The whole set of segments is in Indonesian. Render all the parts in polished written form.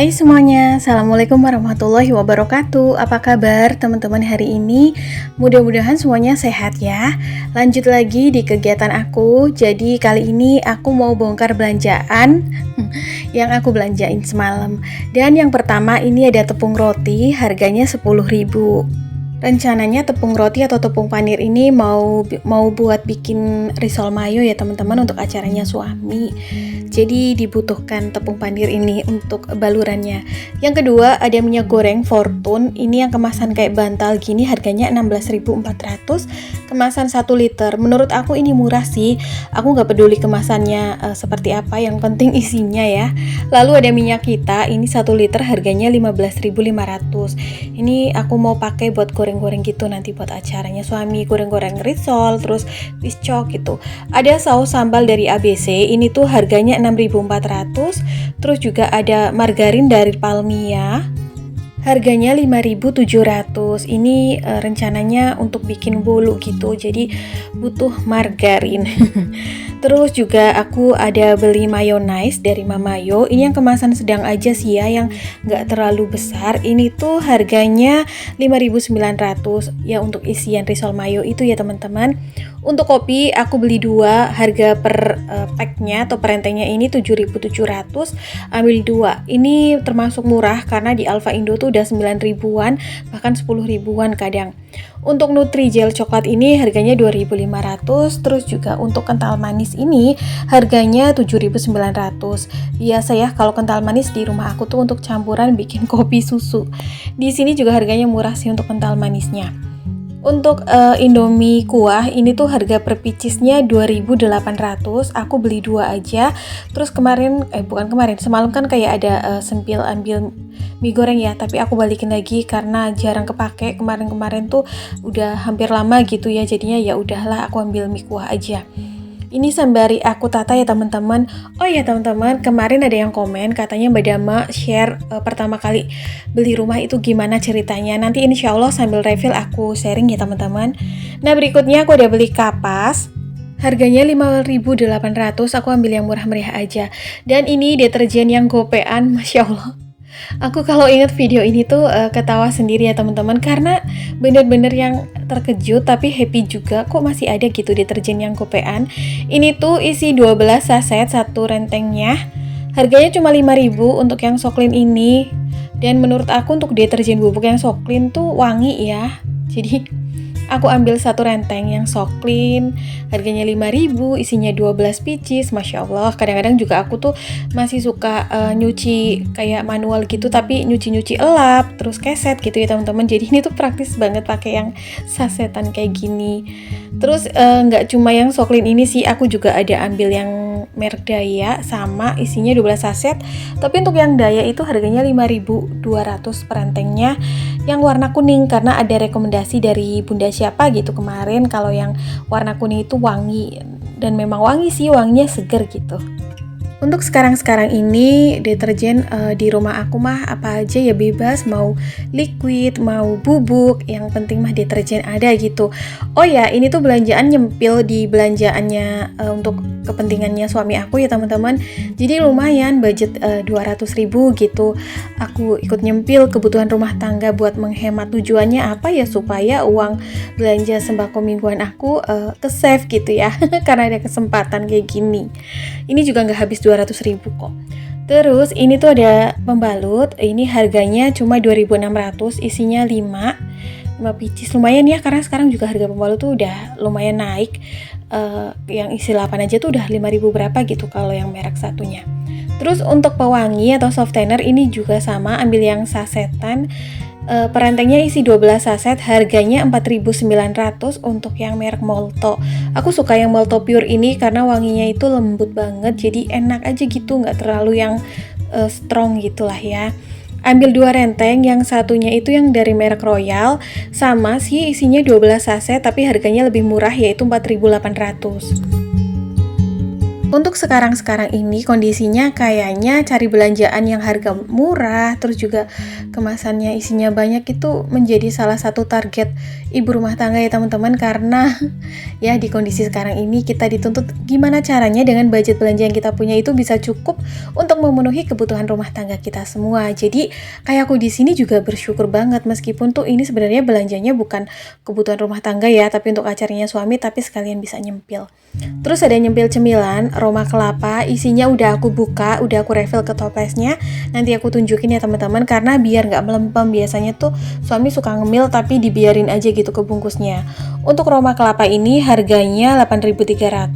Hai semuanya, Assalamualaikum warahmatullahi wabarakatuh. Apa kabar teman-teman hari ini? Mudah-mudahan semuanya sehat ya. Lanjut lagi di kegiatan aku. Jadi kali ini aku mau bongkar belanjaan yang aku belanjain semalam. Dan yang pertama ini ada tepung roti, harganya 10.000. Rencananya tepung roti atau tepung panir ini mau buat bikin risol mayo ya teman-teman, untuk acaranya suami. Jadi dibutuhkan tepung panir ini untuk balurannya. Yang kedua ada minyak goreng Fortune. Ini yang kemasan kayak bantal gini, harganya 16.400. Kemasan 1 liter. Menurut aku ini murah sih. Aku nggak peduli kemasannya seperti apa, yang penting isinya ya. Lalu ada minyak kita, ini 1 liter harganya 15.500. Ini aku mau pakai buat goreng-goreng gitu nanti buat acaranya suami, goreng-goreng risol, terus piscok gitu. Ada saus sambal dari ABC, ini tuh harganya 6.400. Terus juga ada margarin dari Palmia, harganya 5.700. Ini rencananya untuk bikin bolu gitu, jadi butuh margarin. Terus juga aku ada beli mayonnaise dari Mamayo. Ini yang kemasan sedang aja sih ya, yang nggak terlalu besar. Ini tuh harganya 5.900 ya untuk isian risol mayo itu ya teman-teman. Untuk kopi aku beli 2, harga per packnya atau perentengnya ini 7.700, ambil 2. Ini termasuk murah karena di Alfa Indo tuh udah 9.000-an, bahkan 10.000-an kadang. Untuk Nutrijel coklat ini harganya 2.500. Terus juga untuk kental manis ini harganya 7.900. Biasa ya kalau kental manis di rumah aku tuh untuk campuran bikin kopi susu. Di sini juga harganya murah sih untuk kental manisnya. Untuk Indomie kuah ini tuh harga per picisnya 2.800. Aku beli 2 aja. Terus semalam kan kayak ada sempil ambil mie goreng ya, tapi aku balikin lagi karena jarang kepake. Kemarin tuh udah hampir lama gitu ya, jadinya ya udahlah aku ambil mie kuah aja. Ini sembari aku tata ya teman-teman. Oh ya teman-teman, kemarin ada yang komen katanya Mbak Dama share pertama kali beli rumah itu gimana ceritanya. Nanti insya Allah sambil refill aku sharing ya teman-teman. Nah berikutnya aku udah beli kapas, harganya 5.800. Aku ambil yang murah meriah aja. Dan ini deterjen yang gopean, Masya Allah. Aku kalau ingat video ini tuh ketawa sendiri ya teman-teman, karena bener-bener yang terkejut tapi happy juga, kok masih ada gitu deterjen yang gopean. Ini tuh isi 12 saset satu rentengnya, harganya cuma 5.000 untuk yang Soklin ini. Dan menurut aku untuk deterjen bubuk yang Soklin tuh wangi ya, jadi aku ambil satu renteng yang Soklin, harganya 5.000, isinya 12 pieces. Masya Allah, kadang-kadang juga aku tuh masih suka nyuci kayak manual gitu, tapi nyuci-nyuci elap, terus keset gitu ya teman-teman. Jadi ini tuh praktis banget pakai yang sasetan kayak gini. Terus nggak cuma yang Soklin ini sih, aku juga ada ambil yang merek Daya, sama isinya 12 saset. Tapi untuk yang Daya itu harganya 5.200 per rentengnya, yang warna kuning, karena ada rekomendasi dari Bunda siapa gitu kemarin kalau yang warna kuning itu wangi, dan memang wangi sih, wanginya seger gitu. Untuk sekarang ini deterjen di rumah aku mah apa aja ya bebas, mau liquid, mau bubuk, yang penting mah deterjen ada gitu. Oh ya, ini tuh belanjaan nyempil di belanjaannya untuk kepentingannya suami aku ya teman-teman. Jadi lumayan budget 200.000 gitu. Aku ikut nyempil kebutuhan rumah tangga buat menghemat. Tujuannya apa ya, supaya uang belanja sembako mingguan aku ke save gitu ya. Karena ada kesempatan kayak gini. Ini juga nggak habis 200.000 kok. Terus ini tuh ada pembalut, ini harganya cuma 2.600, isinya 5 pieces. Lumayan ya, karena sekarang juga harga pembalut tuh udah lumayan naik. Yang isi 8 aja tuh udah 5.000 berapa gitu kalau yang merek satunya. Terus untuk pewangi atau softener ini juga sama, ambil yang sasetan. Perentengnya isi 12 saset, harganya 4.900 untuk yang merek Molto. Aku suka yang Molto Pure ini karena wanginya itu lembut banget, jadi enak aja gitu, nggak terlalu yang strong gitulah ya. Ambil 2 renteng, yang satunya itu yang dari merek Royal, sama sih isinya 12 saset tapi harganya lebih murah, yaitu 4.800. Untuk sekarang-sekarang ini kondisinya kayaknya cari belanjaan yang harga murah, terus juga kemasannya isinya banyak itu menjadi salah satu target ibu rumah tangga ya teman-teman, karena ya di kondisi sekarang ini kita dituntut gimana caranya dengan budget belanja yang kita punya itu bisa cukup untuk memenuhi kebutuhan rumah tangga kita semua. Jadi kayak aku di sini juga bersyukur banget meskipun tuh ini sebenarnya belanjanya bukan kebutuhan rumah tangga ya, tapi untuk acaranya suami, tapi sekalian bisa nyempil. Terus ada nyempil cemilan Roma kelapa, isinya udah aku buka, udah aku refill ke toplesnya. Nanti aku tunjukin ya teman-teman, karena biar nggak melempem. Biasanya tuh suami suka ngemil tapi dibiarin aja gitu ke bungkusnya. Untuk Roma kelapa ini harganya 8.300.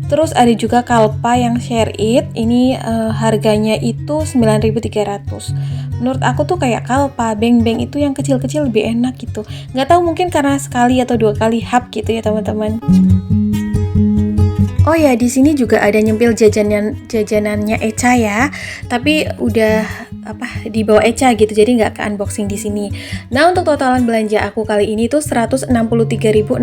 Terus ada juga kalpa yang share it, ini harganya itu 9.300. Menurut aku tuh kayak kalpa, beng-beng itu yang kecil-kecil lebih enak gitu. Nggak tahu mungkin karena sekali atau 2 kali hap gitu ya teman-teman. Oh ya, di sini juga ada nyempil jajanannya Eca ya, tapi udah dibawa Eca gitu, jadi nggak ke unboxing di sini. Nah, untuk totalan belanja aku kali ini tuh 163.600,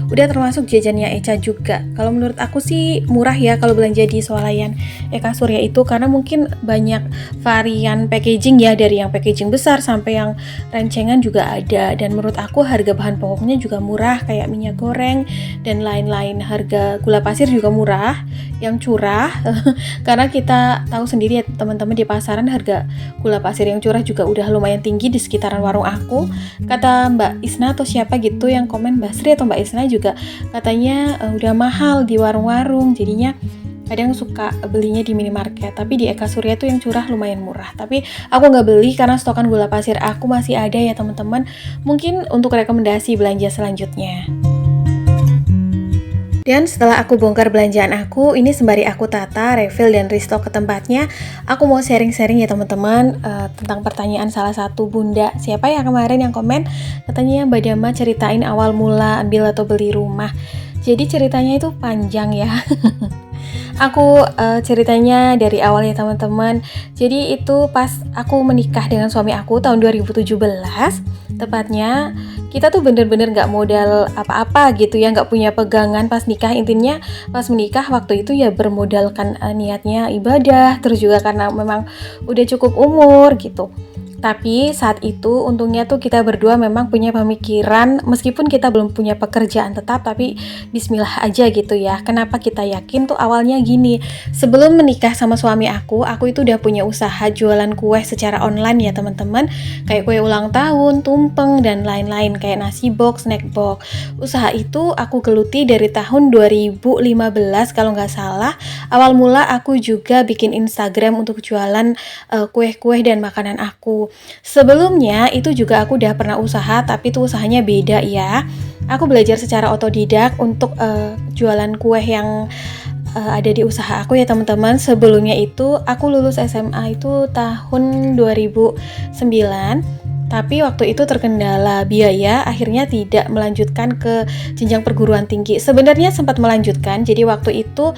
udah termasuk jajannya Eca juga. Kalau menurut aku sih murah ya kalau belanja di swalayan Eka Surya itu, karena mungkin banyak varian packaging ya, dari yang packaging besar sampai yang rencengan juga ada. Dan menurut aku harga bahan pokoknya juga murah, kayak minyak goreng dan lain-lain. Harga gula pasir juga murah, yang curah karena kita tahu sendiri ya teman-teman, di pasaran harga gula pasir yang curah juga udah lumayan tinggi di sekitaran warung aku. Kata Mbak Isna atau siapa gitu yang komen, Mbak Sri atau Mbak Isna juga katanya udah mahal di warung-warung, jadinya kadang suka belinya di minimarket. Tapi di Eka Surya tuh yang curah lumayan murah, tapi aku nggak beli karena stokan gula pasir aku masih ada ya teman-teman. Mungkin untuk rekomendasi belanja selanjutnya. Dan setelah aku bongkar belanjaan aku, ini sembari aku tata, refill dan restock ke tempatnya, aku mau sharing-sharing ya teman-teman tentang pertanyaan salah satu bunda. Siapa ya kemarin yang komen? Katanya Mbak Dama ceritain awal mula ambil atau beli rumah. Jadi ceritanya itu panjang ya. Aku ceritanya dari awal ya teman-teman. Jadi itu pas aku menikah dengan suami aku tahun 2017, tepatnya kita tuh bener-bener gak modal apa-apa gitu ya, gak punya pegangan pas nikah. Intinya pas menikah waktu itu ya bermodalkan niatnya ibadah, terus juga karena memang udah cukup umur gitu. Tapi saat itu untungnya tuh kita berdua memang punya pemikiran, meskipun kita belum punya pekerjaan tetap, tapi bismillah aja gitu ya. Kenapa kita yakin tuh awalnya gini, sebelum menikah sama suami aku itu udah punya usaha jualan kue secara online ya teman-teman. Kayak kue ulang tahun, tumpeng, dan lain-lain, kayak nasi box, snack box. Usaha itu aku geluti dari tahun 2015 kalau nggak salah. Awal mula aku juga bikin Instagram untuk jualan kue-kue dan makanan aku. Sebelumnya itu juga aku udah pernah usaha, tapi itu usahanya beda ya. Aku belajar secara otodidak untuk jualan kue yang ada di usaha aku ya teman-teman. Sebelumnya itu aku lulus SMA itu tahun 2009, tapi waktu itu terkendala biaya, akhirnya tidak melanjutkan ke jenjang perguruan tinggi. Sebenarnya sempat melanjutkan, jadi waktu itu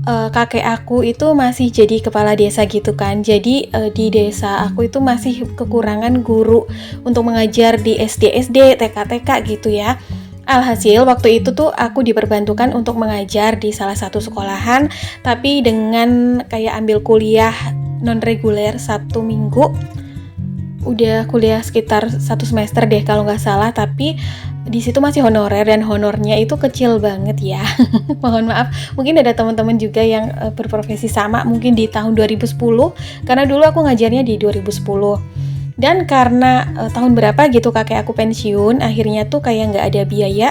kakek aku itu masih jadi kepala desa gitu kan. Jadi di desa aku itu masih kekurangan guru untuk mengajar di SD, TK gitu ya. Alhasil waktu itu tuh aku diperbantukan untuk mengajar di salah satu sekolahan, tapi dengan kayak ambil kuliah non reguler 1 minggu. Udah kuliah sekitar 1 semester deh kalau nggak salah, tapi di situ masih honorer dan honornya itu kecil banget ya. Mohon maaf, mungkin ada teman-teman juga yang berprofesi sama mungkin di tahun 2010, karena dulu aku ngajarnya di 2010. Dan karena tahun berapa gitu kakek aku pensiun, akhirnya tuh kayak nggak ada biaya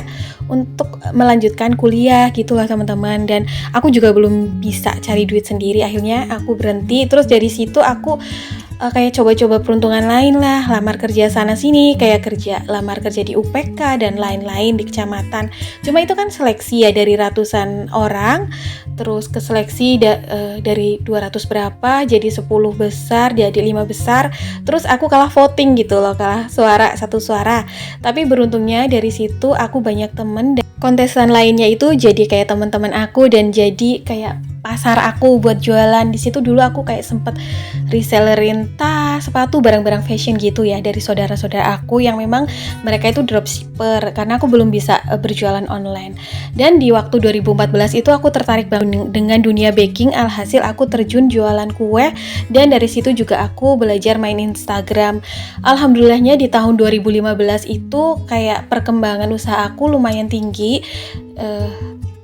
untuk melanjutkan kuliah gitu lah teman-teman. Dan aku juga belum bisa cari duit sendiri, akhirnya aku berhenti. Terus dari situ aku kayak coba-coba peruntungan lain lah, lamar kerja sana sini, kayak lamar kerja di UPK dan lain-lain di kecamatan. Cuma itu kan seleksi ya dari ratusan orang, terus ke seleksi dari 200 berapa jadi 10 besar, jadi 5 besar. Terus aku kalah voting gitu loh, kalah satu suara. Tapi beruntungnya dari situ aku banyak temen dan kontestan lainnya itu jadi kayak teman-teman aku, dan jadi kayak pasar aku buat jualan. Di situ dulu aku kayak sempet resellerin tas, sepatu, barang-barang fashion gitu ya dari saudara-saudara aku yang memang mereka itu dropshipper karena aku belum bisa berjualan online. Dan di waktu 2014 itu aku tertarik banget dengan dunia baking, alhasil aku terjun jualan kue dan dari situ juga aku belajar main Instagram. Alhamdulillahnya di tahun 2015 itu kayak perkembangan usaha aku lumayan tinggi.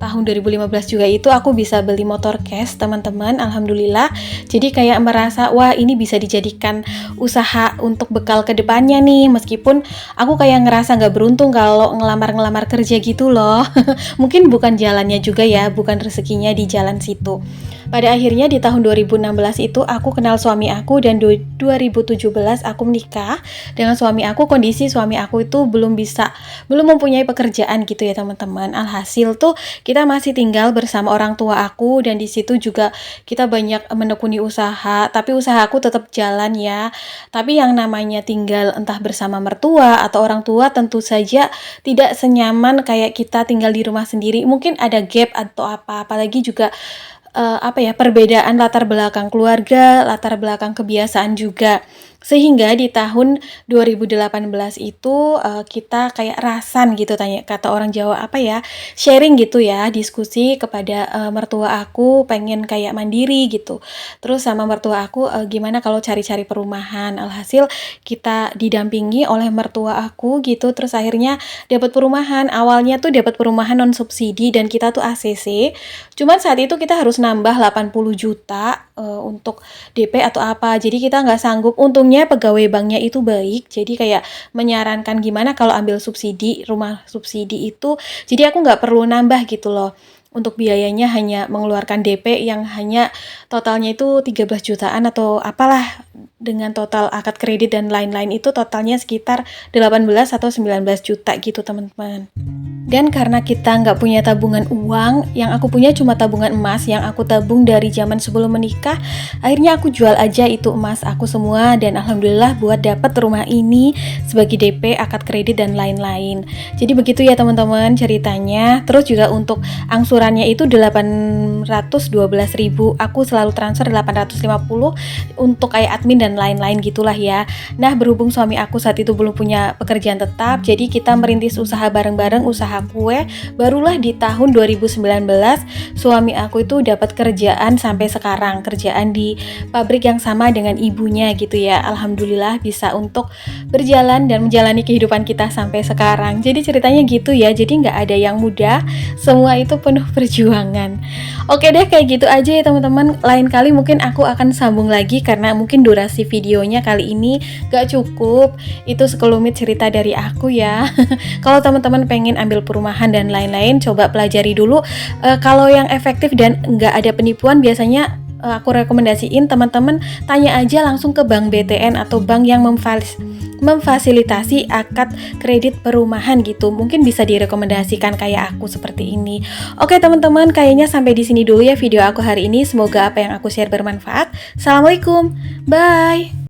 Tahun 2015 juga itu aku bisa beli motor cash teman-teman, alhamdulillah. Jadi kayak merasa wah ini bisa dijadikan usaha untuk bekal ke depannya nih, meskipun aku kayak ngerasa gak beruntung kalau ngelamar kerja gitu loh. Mungkin bukan jalannya juga ya, bukan rezekinya di jalan situ. Pada akhirnya di tahun 2016 itu aku kenal suami aku dan 2017 aku menikah dengan suami aku. Kondisi suami aku itu belum mempunyai pekerjaan gitu ya teman-teman. Alhasil tuh kita masih tinggal bersama orang tua aku dan di situ juga kita banyak menekuni usaha, tapi usaha aku tetap jalan ya. Tapi yang namanya tinggal entah bersama mertua atau orang tua tentu saja tidak senyaman kayak kita tinggal di rumah sendiri. Mungkin ada gap atau apalagi juga perbedaan latar belakang keluarga, latar belakang kebiasaan juga. Sehingga di tahun 2018 itu kita kayak rasan gitu, kata orang Jawa sharing gitu ya, diskusi kepada mertua aku pengen kayak mandiri gitu. Terus sama mertua aku gimana kalau cari-cari perumahan. Alhasil kita didampingi oleh mertua aku gitu, terus akhirnya dapat perumahan. Awalnya tuh dapat perumahan non subsidi dan kita tuh ACC. Cuman saat itu kita harus nambah 80 juta untuk DP atau apa. Jadi kita nggak sanggup. Untungnya pegawai banknya itu baik, jadi kayak menyarankan gimana kalau ambil subsidi, rumah subsidi itu, jadi aku nggak perlu nambah gitu loh. Untuk biayanya hanya mengeluarkan DP yang hanya totalnya itu 13 jutaan atau apalah, dengan total akad kredit dan lain-lain itu totalnya sekitar 18 atau 19 juta gitu teman-teman. Dan karena kita nggak punya tabungan uang, yang aku punya cuma tabungan emas yang aku tabung dari zaman sebelum menikah. Akhirnya aku jual aja itu emas aku semua dan alhamdulillah buat dapat rumah ini sebagai DP, akad kredit dan lain-lain. Jadi begitu ya teman-teman ceritanya. Terus juga untuk angsurannya itu 812.000. Aku selalu transfer 850 untuk kayak admin dan lain-lain gitulah ya. Nah, berhubung suami aku saat itu belum punya pekerjaan tetap, jadi kita merintis usaha bareng-bareng, usaha kue. Barulah di tahun 2019 suami aku itu dapat kerjaan sampai sekarang, kerjaan di pabrik yang sama dengan ibunya gitu ya. Alhamdulillah bisa untuk berjalan dan menjalani kehidupan kita sampai sekarang. Jadi ceritanya gitu ya. Jadi nggak ada yang mudah, semua itu penuh perjuangan. Oke deh, kayak gitu aja ya teman-teman. Lain kali mungkin aku akan sambung lagi karena mungkin durasi videonya kali ini gak cukup. Itu sekelumit cerita dari aku ya. Kalau teman-teman pengen ambil perumahan dan lain-lain, coba pelajari dulu. Kalau yang efektif dan nggak ada penipuan, biasanya aku rekomendasiin teman-teman tanya aja langsung ke bank BTN atau bank yang memfasilitasi akad kredit perumahan gitu. Mungkin bisa direkomendasikan kayak aku seperti ini. Oke teman-teman, kayaknya sampai di sini dulu ya video aku hari ini. Semoga apa yang aku share bermanfaat. Assalamualaikum, bye.